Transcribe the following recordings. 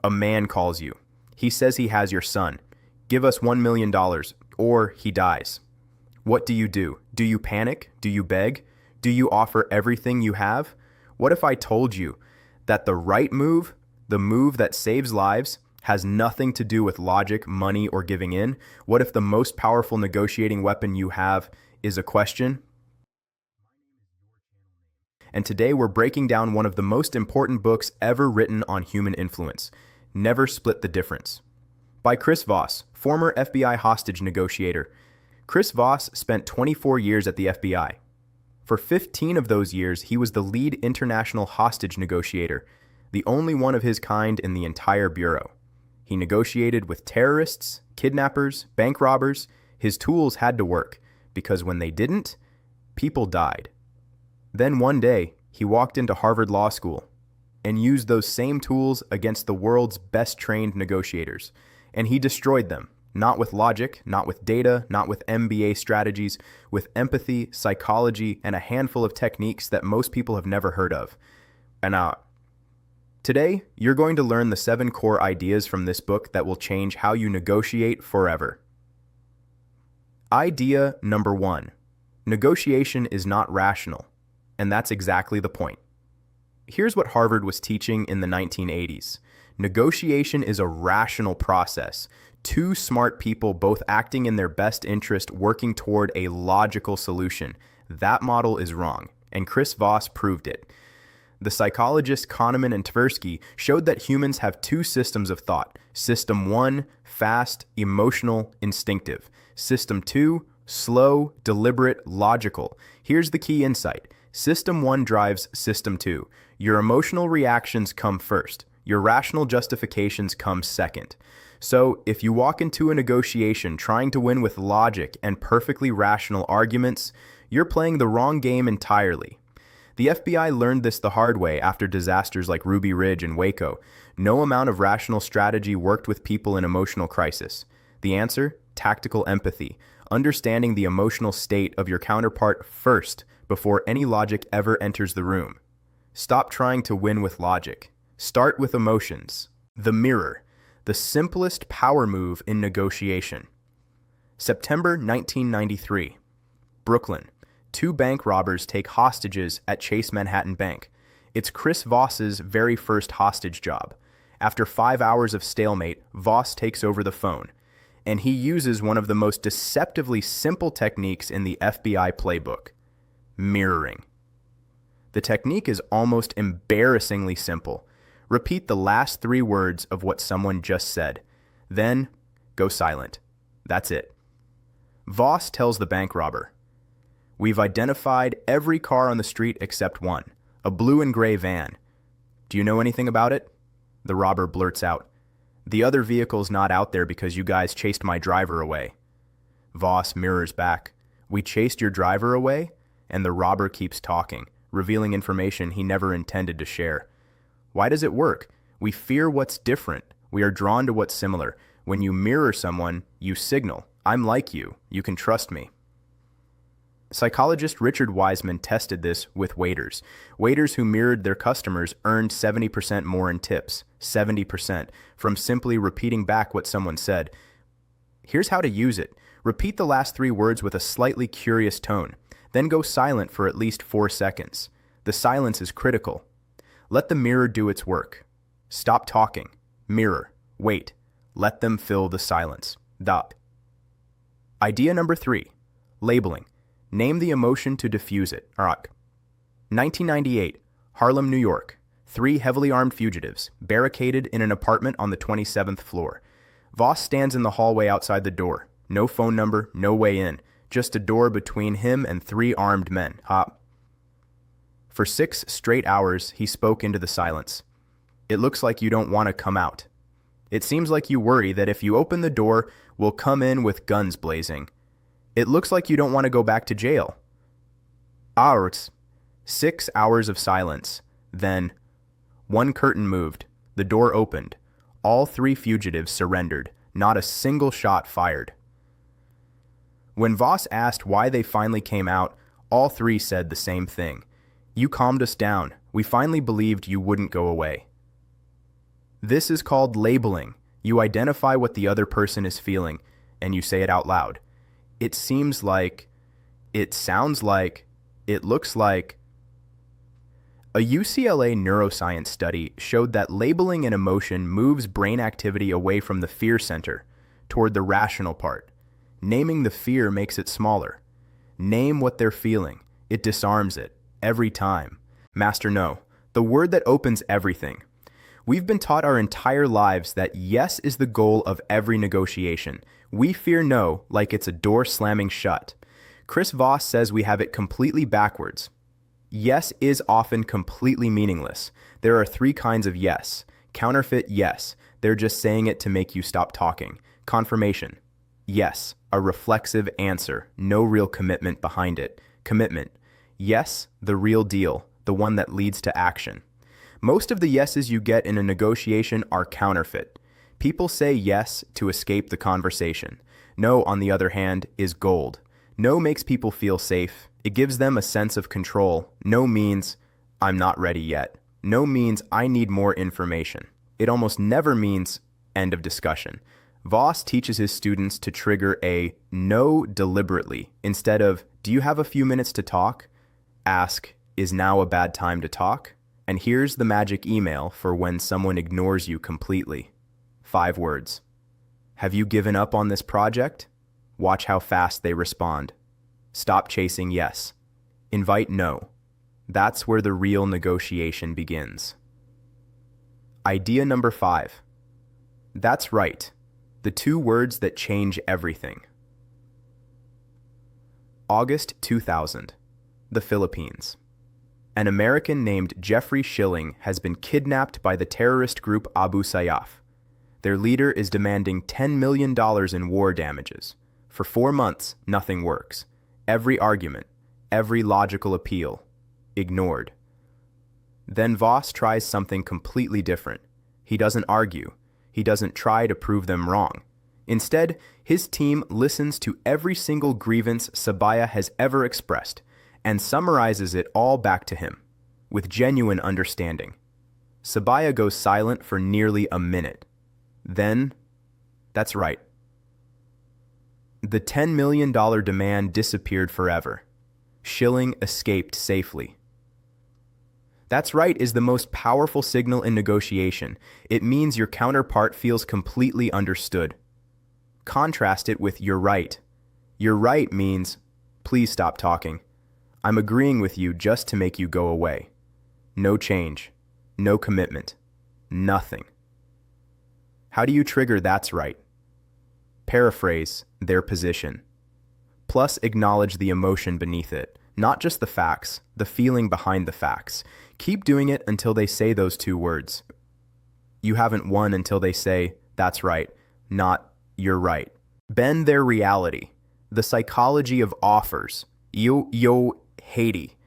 A man calls you. He says he has your son. Give us $1 million, or he dies. What do? Do you panic? Do you beg? Do you offer everything you have? What if I told you that the right move, the move that saves lives, has nothing to do with logic, money, or giving in? What if the most powerful negotiating weapon you have is a question? And today we're breaking down one of the most important books ever written on human influence, Never Split the Difference, by Chris Voss, former FBI hostage negotiator. Chris Voss spent 24 years at the FBI. For 15 of those years, he was the lead international hostage negotiator, the only one of his kind in the entire bureau. He negotiated with terrorists, kidnappers, bank robbers. His tools had to work, because when they didn't, people died. Then one day, he walked into Harvard Law School and used those same tools against the world's best trained negotiators. And he destroyed them, not with logic, not with data, not with MBA strategies, with empathy, psychology, and a handful of techniques that most people have never heard of. And today, you're going to learn the 7 core ideas from this book that will change how you negotiate forever. Idea number 1. Negotiation is not rational. And that's exactly the point. Here's what Harvard was teaching in the 1980s. Negotiation is a rational process. 2 smart people both acting in their best interest working toward a logical solution. That model is wrong, and Chris Voss proved it. The psychologists Kahneman and Tversky showed that humans have 2 systems of thought. System 1, fast, emotional, instinctive. System 2, slow, deliberate, logical. Here's the key insight. System 1 drives System 2. Your emotional reactions come first. Your rational justifications come second. So, if you walk into a negotiation trying to win with logic and perfectly rational arguments, you're playing the wrong game entirely. The FBI learned this the hard way after disasters like Ruby Ridge and Waco. No amount of rational strategy worked with people in emotional crisis. The answer? Tactical empathy. Understanding the emotional state of your counterpart first, before any logic ever enters the room. Stop trying to win with logic. Start with emotions. The mirror, the simplest power move in negotiation. September 1993. Brooklyn. 2 bank robbers take hostages at Chase Manhattan Bank. It's Chris Voss's very first hostage job. After 5 hours of stalemate, Voss takes over the phone, and he uses one of the most deceptively simple techniques in the FBI playbook. Mirroring. The technique is almost embarrassingly simple. Repeat the last 3 words of what someone just said. Then, go silent. That's it. Voss tells the bank robber, "We've identified every car on the street except one, a blue and gray van. Do you know anything about it?" The robber blurts out, "The other vehicle's not out there because you guys chased my driver away." Voss mirrors back, "We chased your driver away?" And the robber keeps talking, revealing information he never intended to share. Why does it work? We fear what's different. We are drawn to what's similar. When you mirror someone, you signal, "I'm like you. You can trust me." Psychologist Richard Wiseman tested this with waiters. Waiters who mirrored their customers earned 70% more in tips, 70%, from simply repeating back what someone said. Here's how to use it. Repeat the last 3 words with a slightly curious tone. Then go silent for at least 4 seconds. The silence is critical. Let the mirror do its work. Stop talking. Mirror. Wait. Let them fill the silence. Idea number 3. Labeling. Name the emotion to diffuse it. 1998. Harlem, New York. 3 heavily armed fugitives, barricaded in an apartment on the 27th floor. Voss stands in the hallway outside the door. No phone number, no way in. Just a door between him and 3 armed men. For 6 straight hours, he spoke into the silence. "It looks like you don't want to come out. It seems like you worry that if you open the door, we'll come in with guns blazing. It looks like you don't want to go back to jail." Hours. 6 hours of silence. Then, one curtain moved. The door opened. All 3 fugitives surrendered. Not a single shot fired. When Voss asked why they finally came out, all 3 said the same thing. "You calmed us down. We finally believed you wouldn't go away." This is called labeling. You identify what the other person is feeling, and you say it out loud. It seems like, it sounds like, it looks like. A UCLA neuroscience study showed that labeling an emotion moves brain activity away from the fear center toward the rational part. Naming the fear makes it smaller. Name what they're feeling. It disarms it. Every time. Master no. The word that opens everything. We've been taught our entire lives that yes is the goal of every negotiation. We fear no like it's a door slamming shut. Chris Voss says we have it completely backwards. Yes is often completely meaningless. There are 3 kinds of yes. Counterfeit yes. They're just saying it to make you stop talking. Confirmation. Yes. A reflexive answer. No real commitment behind it. Commitment. Yes, the real deal. The one that leads to action. Most of the yeses you get in a negotiation are counterfeit. People say yes to escape the conversation. No, on the other hand, is gold. No makes people feel safe. It gives them a sense of control. No means, I'm not ready yet. No means, I need more information. It almost never means, end of discussion. Voss teaches his students to trigger a no deliberately. Instead of, do you have a few minutes to talk? Ask, is now a bad time to talk? And here's the magic email for when someone ignores you completely. 5 words. Have you given up on this project? Watch how fast they respond. Stop chasing yes. Invite no. That's where the real negotiation begins. Idea number 5. That's right. The 2 words that change everything. August 2000. The Philippines. An American named Jeffrey Schilling has been kidnapped by the terrorist group Abu Sayyaf. Their leader is demanding $10 million in war damages. For 4 months, nothing works. Every argument, every logical appeal, ignored. Then Voss tries something completely different. He doesn't argue. He doesn't try to prove them wrong. Instead, his team listens to every single grievance Sabaya has ever expressed and summarizes it all back to him, with genuine understanding. Sabaya goes silent for nearly a minute. Then, that's right. The $10 million demand disappeared forever. Schilling escaped safely. That's right is the most powerful signal in negotiation. It means your counterpart feels completely understood. Contrast it with you're right. You're right means, please stop talking. I'm agreeing with you just to make you go away. No change. No commitment. Nothing. How do you trigger that's right? Paraphrase their position. Plus acknowledge the emotion beneath it, not just the facts, the feeling behind the facts. Keep doing it until they say those 2 words. You haven't won until they say, that's right, not, you're right. Bend their reality. The psychology of offers. Yo, Haiti.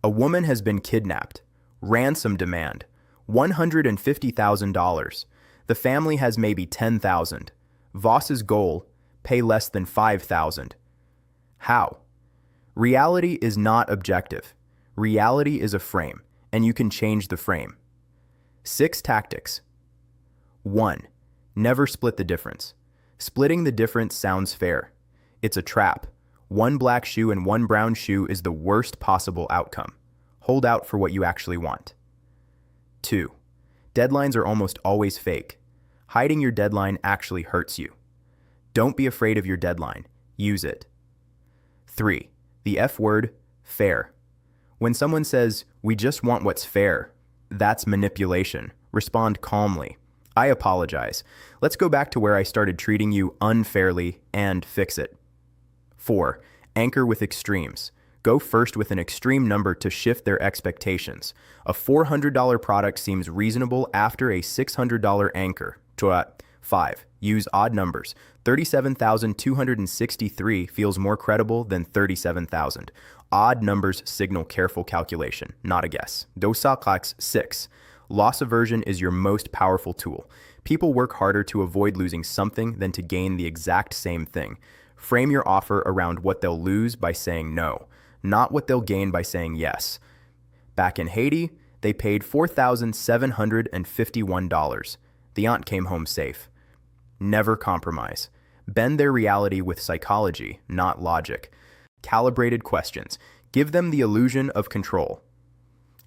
A woman has been kidnapped. Ransom demand. $150,000. The family has maybe $10,000. Voss's goal, pay less than $5,000. How? Reality is not objective. Reality is a frame, and you can change the frame. 6 tactics. 1. Never split the difference. Splitting the difference sounds fair. It's a trap. 1 black shoe and 1 brown shoe is the worst possible outcome. Hold out for what you actually want. 2. Deadlines are almost always fake. Hiding your deadline actually hurts you. Don't be afraid of your deadline. Use it. 3. The F word, fair. When someone says, we just want what's fair, that's manipulation. Respond calmly. I apologize. Let's go back to where I started treating you unfairly and fix it. 4. Anchor with extremes. Go first with an extreme number to shift their expectations. A $400 product seems reasonable after a $600 anchor. 5. Use odd numbers. 37,263 feels more credible than 37,000. Odd numbers signal careful calculation, not a guess. 6. Loss aversion is your most powerful tool. People work harder to avoid losing something than to gain the exact same thing. Frame your offer around what they'll lose by saying no, not what they'll gain by saying yes. Back in Haiti, they paid $4,751. The aunt came home safe. Never compromise. Bend their reality with psychology, not logic. Calibrated questions. Give them the illusion of control.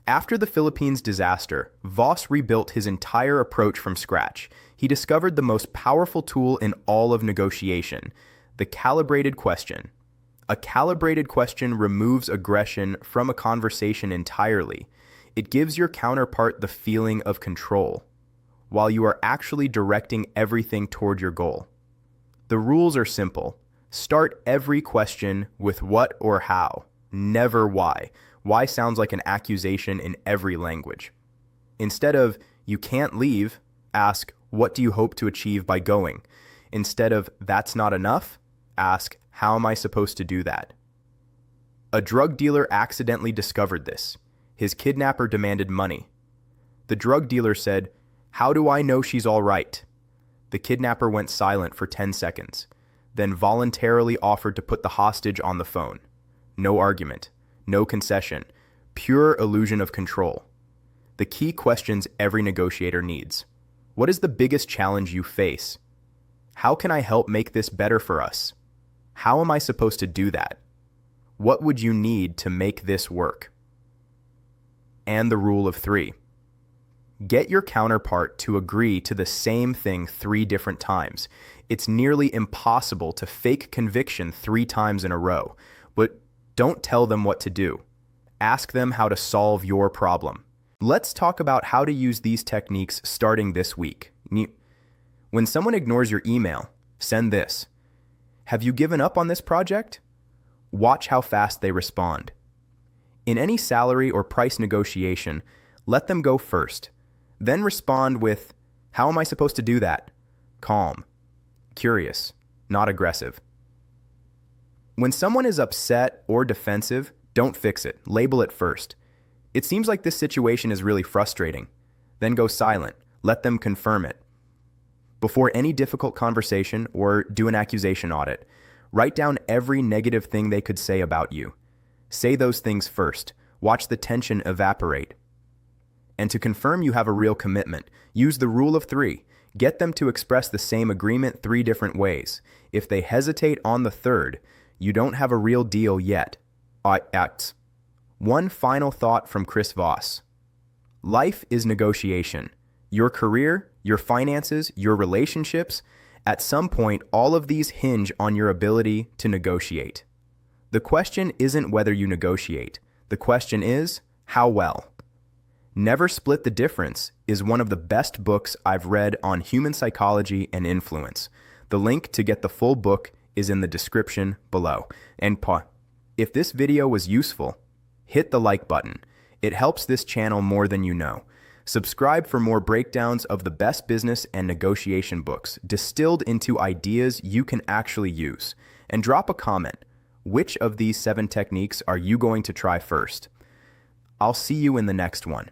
After the Philippines disaster, Voss rebuilt his entire approach from scratch. He discovered the most powerful tool in all of negotiation, the calibrated question. A calibrated question removes aggression from a conversation entirely. It gives your counterpart the feeling of control, while you are actually directing everything toward your goal. The rules are simple. Start every question with what or how, never why. Why sounds like an accusation in every language. Instead of, you can't leave, ask, what do you hope to achieve by going? Instead of, that's not enough, ask, how am I supposed to do that? A drug dealer accidentally discovered this. His kidnapper demanded money. The drug dealer said, how do I know she's all right? The kidnapper went silent for 10 seconds, then voluntarily offered to put the hostage on the phone. No argument. No concession, pure illusion of control. The key questions every negotiator needs. What is the biggest challenge you face? How can I help make this better for us? How am I supposed to do that? What would you need to make this work? And the rule of 3. Get your counterpart to agree to the same thing 3 different times. It's nearly impossible to fake conviction 3 times in a row, but don't tell them what to do. Ask them how to solve your problem. Let's talk about how to use these techniques starting this week. When someone ignores your email, send this. Have you given up on this project? Watch how fast they respond. In any salary or price negotiation, let them go first. Then respond with, how am I supposed to do that? Calm, curious, not aggressive. When someone is upset or defensive, don't fix it. Label it first. It seems like this situation is really frustrating. Then go silent. Let them confirm it. Before any difficult conversation or do an accusation audit, write down every negative thing they could say about you. Say those things first. Watch the tension evaporate. And to confirm you have a real commitment, use the rule of 3. Get them to express the same agreement 3 different ways. If they hesitate on the 3rd, you don't have a real deal yet. One final thought from Chris Voss. Life is negotiation. Your career, your finances, your relationships, at some point, all of these hinge on your ability to negotiate. The question isn't whether you negotiate. The question is, how well? Never Split the Difference is one of the best books I've read on human psychology and influence. The link to get the full book is in the description below. And if this video was useful, hit the like button. It helps this channel more than you know. Subscribe for more breakdowns of the best business and negotiation books distilled into ideas you can actually use. And drop a comment. Which of these 7 techniques are you going to try first? I'll see you in the next one.